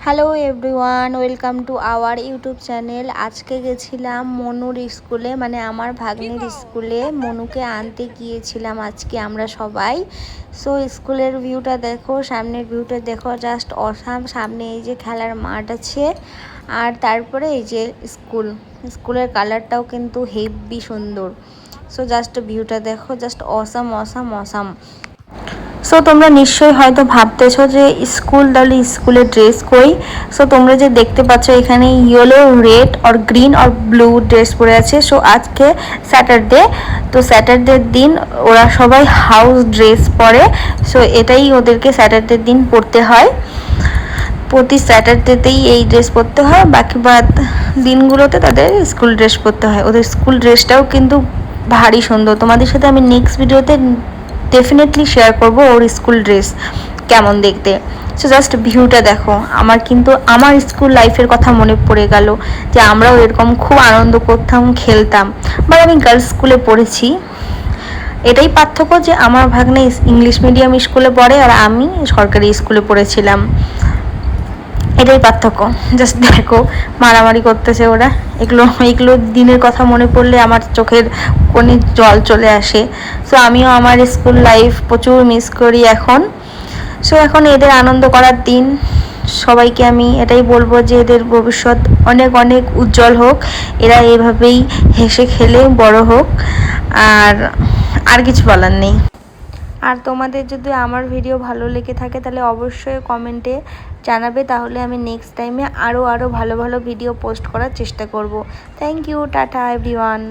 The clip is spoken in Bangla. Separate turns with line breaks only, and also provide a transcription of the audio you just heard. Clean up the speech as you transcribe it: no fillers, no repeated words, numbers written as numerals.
Hello everyone, welcome to our YouTube channel. আজকে গেছিলাম মনুর স্কুলে, মানে আমার ভাগ্নির স্কুলে মনুকে আনতে গিয়েছিলাম আজকে আমরা সবাই। সো স্কুলের ভিউটা দেখো, সামনের ভিউটা দেখো, জাস্ট অসাম। সামনে এই যে খেলার মাঠ আছে, আর তারপরে এই যে স্কুলের কালারটাও কিন্তু হেভি সুন্দর। সো জাস্ট ভিউটা দেখো, just awesome awesome awesome. So তোমরা নিশ্চয়ই হয়তো ভাবতেছো যে স্কুল, তাহলে স্কুলের ড্রেস কই। সো তোমরা যে দেখতে পাচ্ছ এখানে ইয়েলো, রেড আর গ্রিন আর ব্লু ড্রেস পরে আছে। সো আজকে স্যাটারডে, তো স্যাটারডের দিন ওরা সবাই হাউস ড্রেস পরে। সো এটাই ওদেরকে স্যাটারডের দিন পরতে হয়, প্রতি স্যাটারডেতেই এই ড্রেস পরতে হয়, বাকি বাদ দিনগুলোতে তাদের স্কুল ড্রেস পরতে হয়। ওদের স্কুল ড্রেসটাও কিন্তু ভারী সুন্দর। তোমাদের সাথে আমি নেক্সট ভিডিওতে ডেফিনেটলি শেয়ার করব ওর স্কুল ড্রেস কেমন দেখতে। সো জাস্ট ভিউটা দেখো, আমার স্কুল লাইফের কথা মনে পড়ে গেল যে আমরাও এরকম খুব আনন্দ করতাম, খেলতাম। বাট আমি গার্লস স্কুলে পড়েছি, এটাই পার্থক্য যে আমার ভাগ্নে ইংলিশ মিডিয়াম স্কুলে পড়ে আর আমি সরকারি স্কুলে পড়েছিলাম, এটাই পার্থক্য। জাস্ট দেখো মারামারি করতেছে ওরা। এগুলো দিনের কথা মনে পড়লে আমার চোখের কোণে জল চলে আসে। সো আমিও আমার স্কুল লাইফ প্রচুর মিস করি এখন। সো এখন এদের আনন্দ করার দিন। সবাইকে আমি এটাই বলবো যে এদের ভবিষ্যৎ অনেক অনেক উজ্জ্বল হোক, এরা এভাবেই হেসে খেলে বড় হোক, আর কিছু বলার নেই। আর তোমাদের যদি আমার ভিডিও ভালো লেগে থাকে তাহলে অবশ্যই কমেন্টে জানাবে, তাহলে আমি নেক্সট টাইমে আরও ভালো ভালো ভিডিও পোস্ট করার চেষ্টা করব। Thank you, tata everyone.